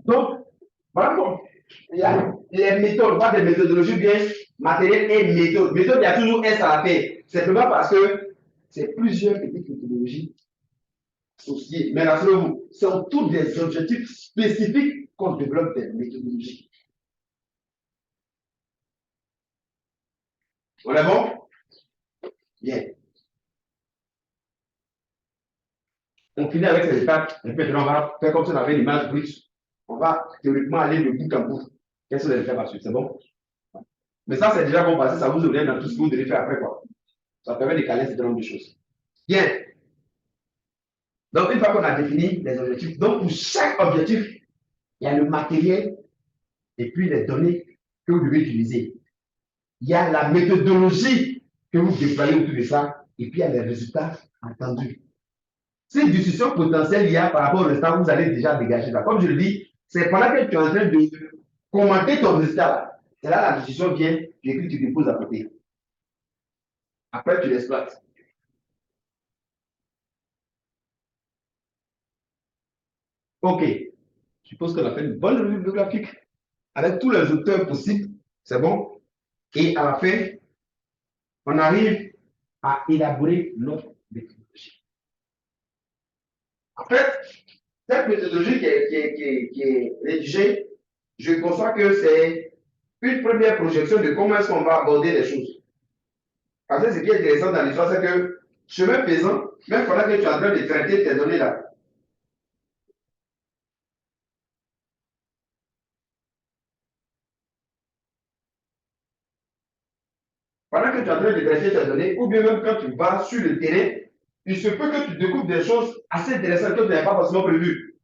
Donc, voilà comment il y a les méthodes, pas des méthodologies bien matérielles et méthodes. Méthode, il y a toujours S à la fin. Simplement parce que c'est plusieurs petites méthodologies associées. Mais rassurez-vous, ce sont tous des objectifs spécifiques qu'on développe des méthodologies. On est bon? Bien. On finit avec ces étapes. Et puis maintenant, on va faire comme si on avait l'image brute. On va théoriquement aller de bout en bout. Quelles sont les étapes à suivre? C'est bon? Mais ça, c'est déjà bon parce que ça vous oriente dans tout ce que vous devez faire après, quoi. Ça permet de caler un certain nombre de choses. Bien. Donc, une fois qu'on a défini les objectifs, donc pour chaque objectif, il y a le matériel et puis les données que vous devez utiliser. Il y a la méthodologie que vous déployez autour de ça et puis il y a les résultats attendus. C'est discussion potentielle il y a par rapport au résultat, vous allez déjà dégager là. Comme je le dis, c'est pendant que tu es en train de commenter ton résultat. C'est là la discussion vient et puis tu déposes à côté. Après, tu l'exploites. OK. Je suppose qu'on a fait une bonne revue bibliographique avec tous les auteurs possibles. C'est bon? Et à la fin, on arrive à élaborer notre méthodologie. En fait, cette méthodologie qui est rédigée, je conçois que c'est une première projection de comment est-ce qu'on va aborder les choses. Parce que ce qui est intéressant dans l'histoire, c'est que chemin faisant, même pendant que tu es en train de traiter tes données là, pendant que tu es en train de traiter tes données, ou bien même quand tu vas sur le terrain, il se peut que tu découvres des choses assez intéressantes que tu n'avais pas forcément prévues,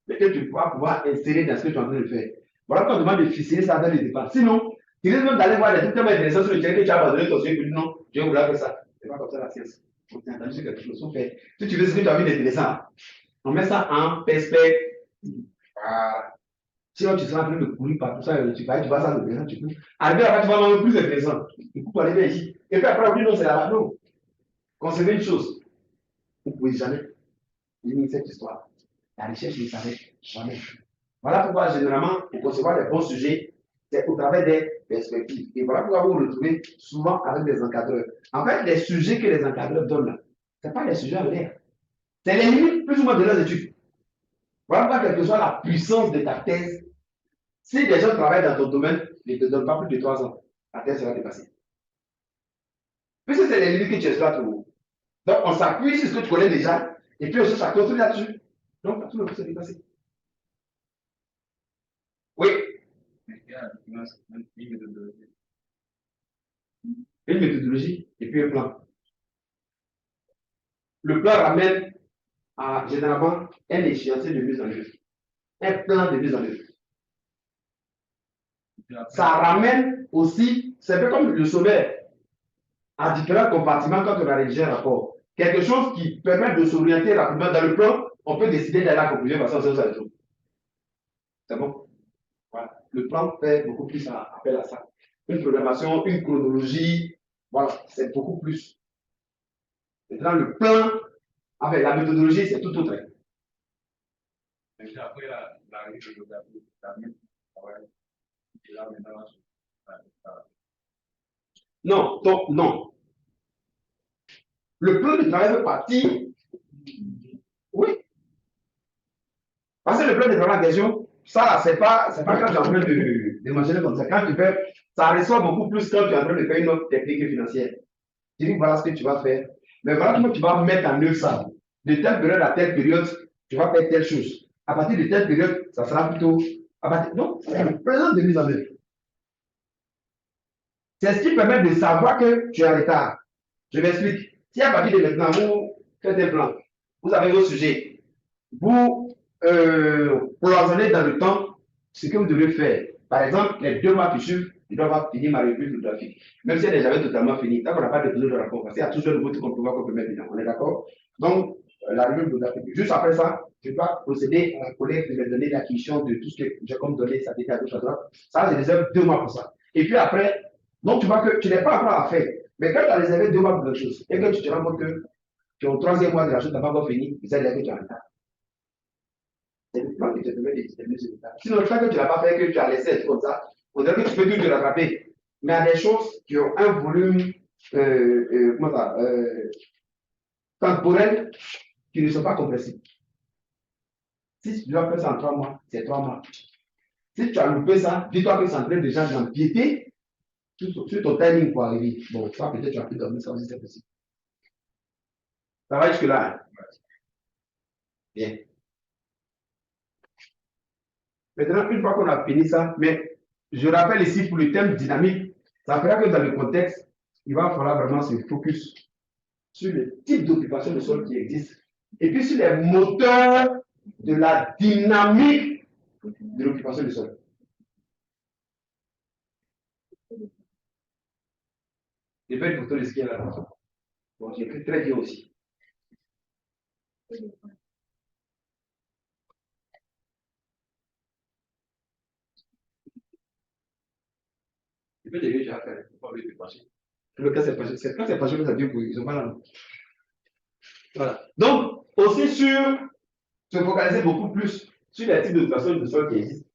mais que tu vas pouvoir insérer dans ce que tu es en train de faire. Voilà qu'on demande de ficeler ça dans les départ. Sinon, tu risques même d'aller voir des trucs tellement intéressants sur le terrain que tu as abandonné ton sujet et tu dis non, je vais vouloir faire ça. C'est pas comme ça la science. On t'a entendu sur quelque chose, on fait. Si tu veux ce que tu as vu d'intéressant, on met ça en perspective. Voilà. Sinon, tu seras en train de courir par tout ça, tu vas ça, le tu peux. Arriver là-bas, tu vas voir plus intéressant. Du coup, pour aller ici. Et puis après, on dit non, c'est là-bas. Non. Conservez une chose. Vous ne pouvez jamais éliminer cette histoire. La recherche ne s'arrête jamais. Voilà pourquoi, généralement, pour concevoir les bons sujets, c'est au travers des perspectives. Et voilà pourquoi vous vous retrouvez souvent avec des encadreurs. En fait, les sujets que les encadreurs donnent là, ce n'est pas les sujets en l'air. C'est les limites plus ou moins de leurs études. Voilà pourquoi, quelle que soit la puissance de ta thèse, si des gens travaillent dans ton domaine, ils ne te donnent pas plus de 3 ans. La thèse sera dépassée. Puisque c'est les limites que tu exploites. Donc, on s'appuie sur ce que tu connais déjà, et puis on cherche à construire là-dessus. Donc, tout le monde s'est dépassé. Oui. Une méthodologie et puis un plan. Le plan ramène à généralement un échéancier de mise en œuvre, un plan de mise en œuvre. Ça ramène aussi, c'est un peu comme le sommaire, à différents compartiments quand on a rédigé un rapport. Quelque chose qui permet de s'orienter rapidement dans le plan, on peut décider d'aller à la conclusion parce qu'on sait où. C'est bon? Voilà. Le plan fait beaucoup plus appel à ça. Une programmation, une chronologie, voilà, c'est beaucoup plus. Maintenant, le plan, avec la méthodologie, c'est tout autre. Après la méthodologie, non, donc non. Le plan de travail fait partie. Oui. Parce que le plan de travail en question, ça, c'est pas quand tu es en train de mentionner comme ça. Quand tu fais, ça reçoit beaucoup plus quand tu es en train de faire une autre technique financière. Tu dis voilà ce que tu vas faire. Mais voilà comment tu vas mettre en œuvre ça. De telle période à telle période, tu vas faire telle chose. À partir de telle période, ça sera plutôt. Donc, c'est le plan de mise en œuvre. C'est ce qui permet de savoir que tu es en retard. Je m'explique. Si à partir de maintenant, vous faites un plan, vous avez vos sujets, vous cloisonnez dans le temps ce que vous devez faire. Par exemple, les 2 mois qui suivent, je dois avoir fini ma revue bibliographique. Même si elle est jamais totalement finie, tant qu'on n'a pas déposé de rapport, parce qu'il y a toujours de nouveaux trucs qu'on peut mettre dedans. On est d'accord? Donc, la revue bibliographique. Juste après ça, je dois procéder à la collecte de mes données d'acquisition de tout ce que j'ai comme données, ça détaille à gauche à droite. Ça, je réserve 2 mois pour ça. Et puis après, donc tu vois que tu n'es pas encore à faire. Mais quand tu as réservé 2 mois pour quelque chose, et que tu te rends compte que tu es au 3e mois de la chose, tu n'as pas encore fini, ça veut dire que tu es en retard. C'est le plan qui te permet de déterminer ce résultat. Sinon, le fait que tu ne l'as pas fait, que tu as laissé être comme ça, on dirait que tu peux tout te rattraper. Mais il y a des choses qui ont un volume comment ça, temporel qui ne sont pas compressibles. Si tu dois faire ça en 3 mois, c'est 3 mois. Si tu as loupé ça, dis-toi que c'est en train déjà d'empiéter sur ton timing pour arriver. Bon, ça peut-être tu as pu dormir, ça aussi c'est possible. Ça va jusque-là. Hein? Bien. Maintenant, une fois qu'on a fini ça, mais je rappelle ici pour le thème dynamique, ça fera que dans le contexte, il va falloir vraiment se focus sur le type d'occupation de sol qui existe et puis sur les moteurs de la dynamique de l'occupation du sol. J'ai fait une photo de ce qu'il y a là. Bon, j'ai écrit très bien aussi. Je peux te dire, j'ai affaire, il ne faut pas oublier de passer. Le cas, c'est pas que ça vient pour ils sont pas là. Voilà. Donc, aussi sur se focaliser beaucoup plus sur les types d'occupation du sol qui existent.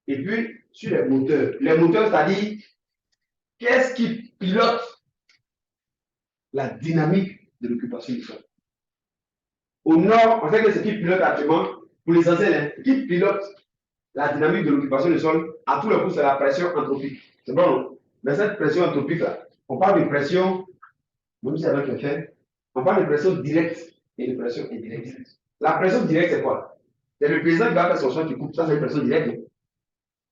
Et puis, sur les moteurs. Les moteurs, c'est-à-dire, qu'est-ce qui pilote la dynamique de l'occupation du sol? Au nord, on sait que ce qui pilote actuellement, pour l'essentiel, hein, ce qui pilote la dynamique de l'occupation du sol, à tout le coup, c'est la pression anthropique. C'est bon, non? Mais cette pression anthropique-là, on parle de pression, même si avec le fait, on parle de pression directe et de pression indirecte. La pression directe, c'est quoi? C'est le président qui va faire son choix qui coupe. Ça, c'est une pression directe. Non?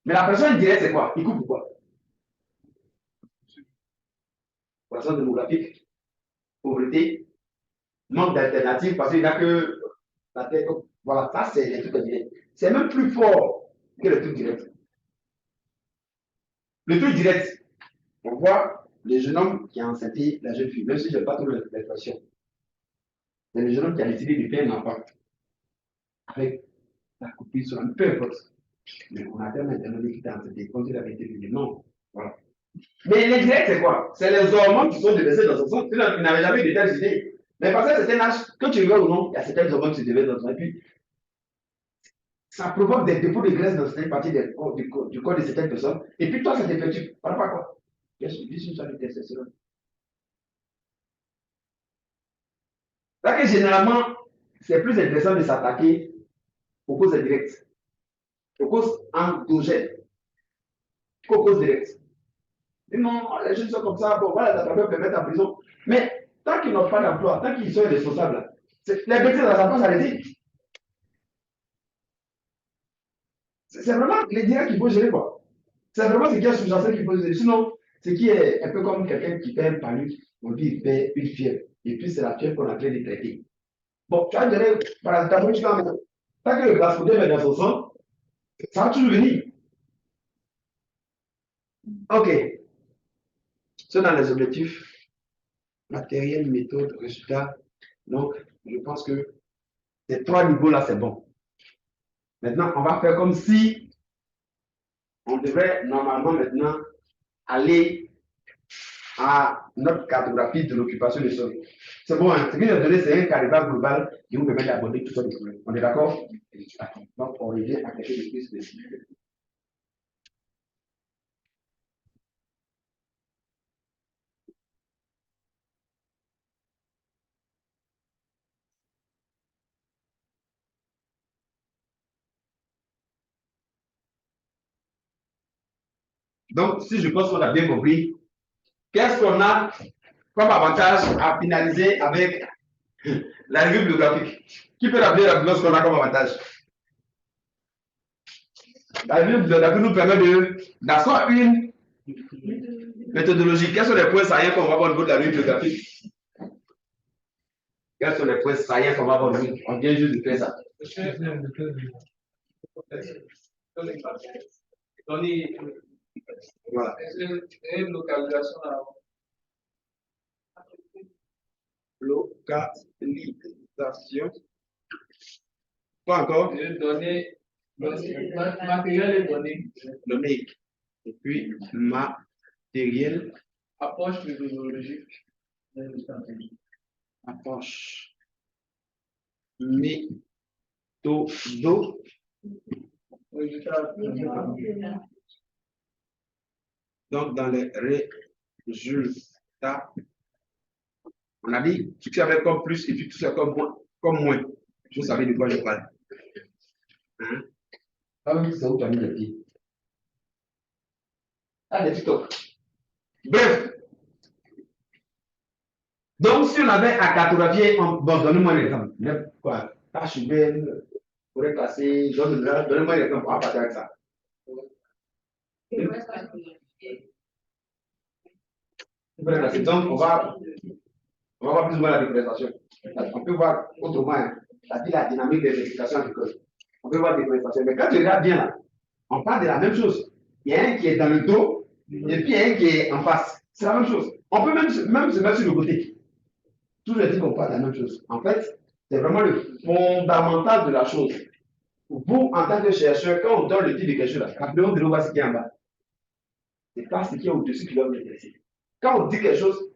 Mais la pression indirecte, c'est quoi? Il coupe pourquoi? Pression démographique, pauvreté, manque d'alternatives, parce qu'il n'y a que la terre. Voilà, ça, c'est les trucs directs. C'est même plus fort que le truc direct. Le truc direct, on voit le jeune homme qui a enceinté la jeune fille, même si je n'ai pas trop l'expression. C'est le jeune homme qui a décidé de faire un enfant avec la copine sur un peu importe. Mais on a tellement d'internet qui t'a enceinté, comme si la vérité lui dit non. Voilà. Mais l'indirect, c'est quoi? C'est les hormones qui sont déversées dans son sang. Tu n'avais jamais eu de telles idées. Mais parce que c'est un âge, que tu veux ou non, il y a certaines hormones qui se déversent dans son sang. Et puis, ça provoque des dépôts de graisse dans certaines parties du corps de certaines personnes. Et puis, toi, ça te perturbe. Par rapport à quoi? Qu'est-ce que tu dis sur ça, de testostérone? Là que généralement, c'est plus intéressant de s'attaquer aux causes indirectes, aux causes endogènes, qu'aux causes directes. Et non, les jeunes sont comme ça, bon, voilà, ça peut mettre en prison. Mais tant qu'ils n'ont pas d'emploi, tant qu'ils sont responsables, les bêtises dans sa place, allez-y. C'est vraiment les directs qu'il faut gérer, quoi. C'est vraiment ce qui est sous-jacent qu'il faut gérer. Sinon, ce qui est un peu comme quelqu'un qui fait un palu, on dit il fait une fièvre. Et puis, c'est la fièvre qu'on est en train de traiter. Bon, tu vas gérer, par exemple, tu vas mettre. Tant que le plasmodium est dans son sang, ça va toujours venir. OK. Ce dans les objectifs matériels, méthode, résultats. Donc, je pense que ces 3 niveaux-là, c'est bon. Maintenant, on va faire comme si on devrait normalement maintenant aller à notre cartographie de l'occupation du sol. C'est bon, hein? Ce que j'ai donné, c'est un caractère global qui vous permet d'aborder tout ça. On est d'accord? Donc, on revient à quelque chose de plus spécifique. Donc, si je pense qu'on a bien compris, qu'est-ce qu'on a comme avantage à finaliser avec la revue bibliographique? Qui peut rappeler la ce qu'on a comme avantage? La revue bibliographique nous permet d'asseoir une méthodologie. Quels sont les points saillants qu'on va voir au niveau de la revue bibliographique? Quels sont les points saillants qu'on va voir au niveau? On vient juste de faire ça. Voilà. Une localisation Localisation. Quoi encore? Données, matériel et données. Données. Et puis, matériel. Approche méthodologique. Approche méthodologique. Résultat. Donc, dans les résultats, on a dit tout avec comme plus et puis tout ça comme moins. Vous savez de quoi je parle. Hein? Ah oui, c'est où tu as mis les pieds. Ah, les TikTok. Bref. Donc, si on avait à cartographier, bon, donnez-moi un exemple. Quoi, tâche humaine, forêt classée, donnez-moi un exemple. On va partir avec ça. Donc, on va voir plus ou moins la différenciation. On peut voir autrement, la dynamique des explications agricoles. On peut voir des différenciations. Mais quand tu regardes bien là, on parle de la même chose. Il y a un qui est dans le dos, et puis il y a un qui est en face. C'est la même chose. On peut même se mettre sur le côté. Tout le dit qu'on parle de la même chose. En fait, c'est vraiment le fondamental de la chose. Vous, en tant que chercheur, quand on donne le titre de quelque chose, rappelez-vous de voir ce qui est en bas. C'est pas ce qui est au-dessus qui doit vous intéresser. Quand on dit quelque chose,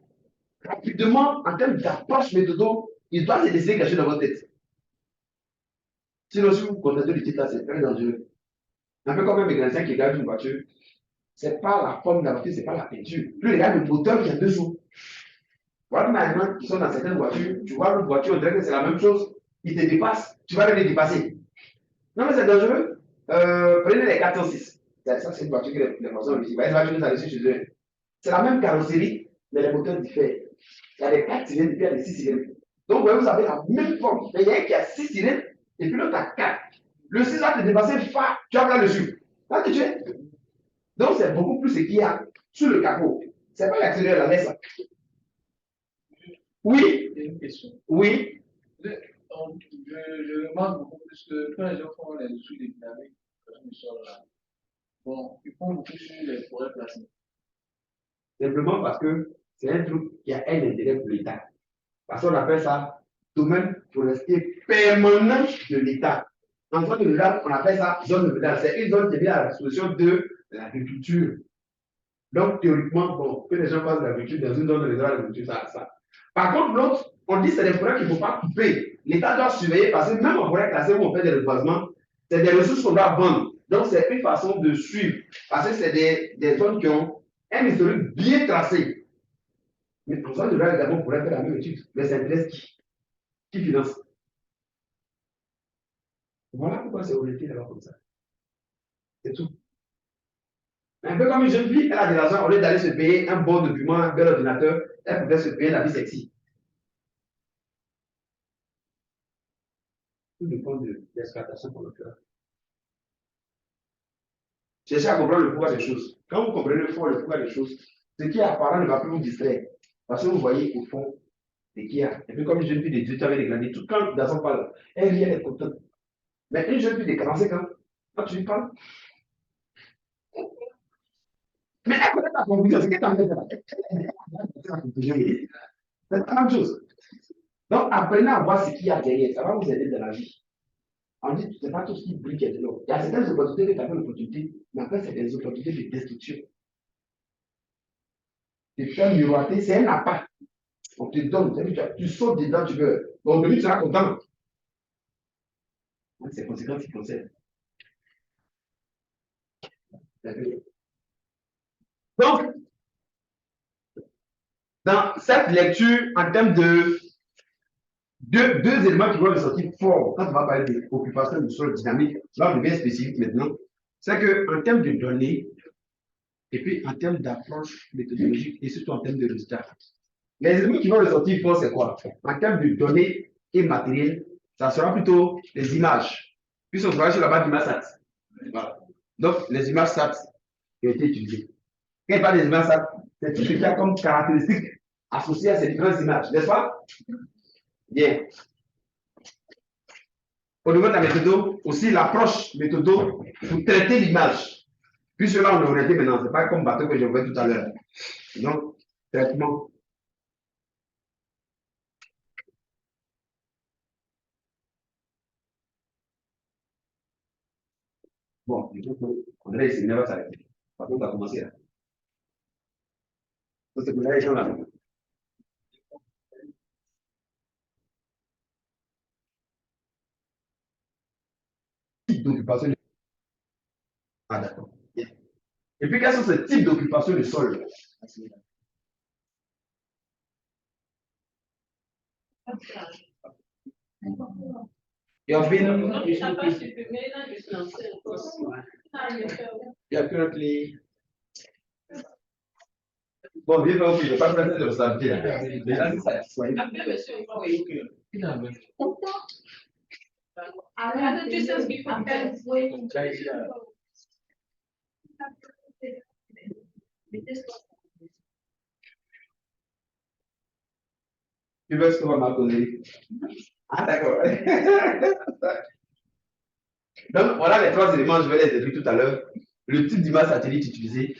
rapidement, en termes d'approche méthodo, il doit se laisser quelque chose dans votre tête. Sinon, si vous contactez le titre là, c'est très dangereux. Un peu comme un mécanicien qui regarde une voiture, c'est pas la forme de la voiture, c'est pas la peinture. Lui, il regarde le moteur qui est en dessous. Voilà, maintenant, qui sont dans certaines voitures, tu vois une voiture, on dirait que c'est la même chose, il te dépasse, tu vas les dépasser. Non, mais c'est dangereux. Prenez les 406. Ça, c'est une voiture que les Français ont ici. Vous voyez, nous allons chez eux. C'est la même carrosserie, mais les moteurs diffèrent. Il y a des 4 cylindres et puis il y a des 6 cylindres. Donc, vous avez la même forme. Mais il y a un qui a 6 cylindres et puis l'autre a 4. Le 6 va te dépasser, tu as là-dessus. Là que tu es. Donc, c'est beaucoup plus ce qu'il y a sur le capot. Ce n'est pas l'accéléré, la laisse. Oui. Une question. Oui. Je remarque beaucoup plus que quand les gens font les études de dynamique, bon, ils font beaucoup sur les forêts classées. Simplement parce que c'est un truc qui a un intérêt pour l'État. Parce qu'on appelle ça domaine forestier permanent de l'État. En zone rurale, on appelle ça zone rurale. C'est une zone qui est liée à la solution de l'agriculture. Donc, théoriquement, bon, que les gens fassent de l'agriculture dans une zone rurale, l'agriculture, ça. Par contre, l'autre, on dit que c'est des forêts qu'il ne faut pas couper. L'État doit surveiller parce que même en forêt classée où on fait des reboisements, c'est des ressources qu'on doit vendre. Donc, c'est une façon de suivre. Parce que c'est des zones qui ont un historique bien tracé. Mais en zone rurale, d'abord, on pourrait faire la même étude. Mais ça intéresse qui finance? Voilà pourquoi c'est orienté là-bas comme ça. C'est tout. Un peu comme une jeune fille, elle a de l'argent, au lieu d'aller se payer un bon document, un bel ordinateur, elle pouvait se payer la vie sexy. Tout dépend de l'exploitation qu'on veut faire. Cherchez à comprendre le pouvoir des choses. Quand vous comprenez le pouvoir des choses, ce qui est apparent ne va plus vous distraire. Parce que vous voyez au fond ce qu'il y a. Et puis comme une jeune fille de 18 ans avec des grands, tout quand Gasson parle, elle rit, elle est contente. Mais une jeune fille de 45 ans, quand tu lui parles, mais elle connaît ta conclusion, c'est qu'elle t'en fait c'est la même chose. Donc apprenez à voir ce qu'il y a derrière, ça va vous aider dans la vie. On dit, c'est pas tout ce qui brille qui est de l'eau. Il y a certaines opportunités que tu as fait l'opportunité, mais après, c'est des opportunités de destruction. Tu fais miroiter, c'est un appât. On te donne, tu sautes dedans, tu veux. Bon, au début, tu seras content. C'est conséquent qui concerne. Donc, dans cette lecture, en termes de deux éléments qui vont ressortir forts quand on va parler de l'occupation du sol dynamique, là, on devient spécifique maintenant, c'est qu'en termes de données, et puis en termes d'approche méthodologique, et surtout en termes de résultats, les éléments qui vont ressortir fort, c'est quoi? En termes de données et matériel, ça sera plutôt les images. Puisqu'on travaille sur la base d'images SAT. Voilà. Donc, les images SAT qui ont été utilisées. Quand il parle des images SAT, c'est tout ce qu'il y a comme caractéristique associée à ces différentes images, n'est-ce pas? Bien. Au niveau de la méthode, aussi l'approche méthode pour traiter l'image. Puisque là, on est orienté maintenant, ce n'est pas comme bateau que je vois tout à l'heure. Donc, traitement. Bon, on dirait que c'est never s'arrêter. Par contre, on va commencer là. Donc, c'est pour ça que les gens là. types d'occupation. Ah, d'accord. Bien. Et puis, quels sont ces types d'occupation du sol? Il y a bon, bien, je ne vais pas prendre de responsabilité. Déjà, c'est ça. Tu veux ce qu'on va m'accorder? Ah, d'accord. Donc, voilà les trois éléments, je vais les écrire tout à l'heure. Le type d'image satellite utilisé,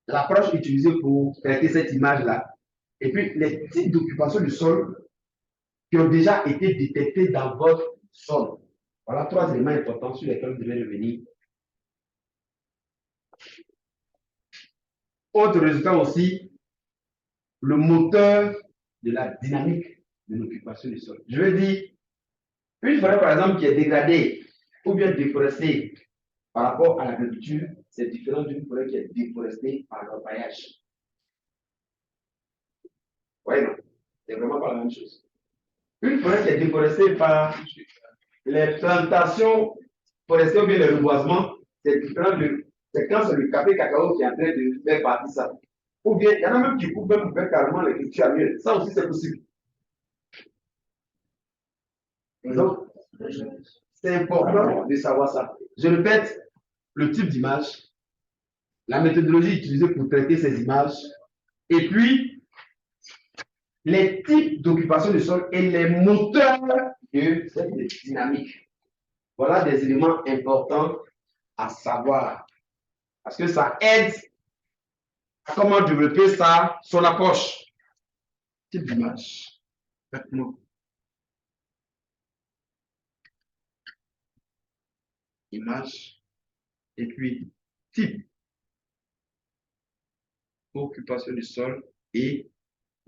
l'approche utilisée pour traiter cette image-là, et puis les types d'occupation du sol qui ont déjà été détectés dans votre sol. Voilà trois éléments importants sur lesquels vous devez revenir. Autre résultat aussi, le moteur de la dynamique de l'occupation du sol. Je veux dire, une forêt par exemple qui est dégradée ou bien déforestée par rapport à l'agriculture, c'est différent d'une forêt qui est déforestée par l'orpaillage. Oui, non, c'est vraiment pas la même chose. Une forêt qui est déforestée par les plantations forestières ou bien le reboisement, c'est différent de. C'est quand c'est le café cacao qui est en train de faire partie ça. Ou bien, il y en a même qui coupent même pour faire carrément les cultures annuelles. Ça aussi, c'est possible. Donc, c'est important de savoir ça. Je répète, le type d'image, la méthodologie utilisée pour traiter ces images, et puis les types d'occupation du sol et les moteurs de cette dynamique. Voilà des éléments importants à savoir. Parce que ça aide à comment développer ça, son approche. Type d'image. Image. Et puis, type. Occupation du sol et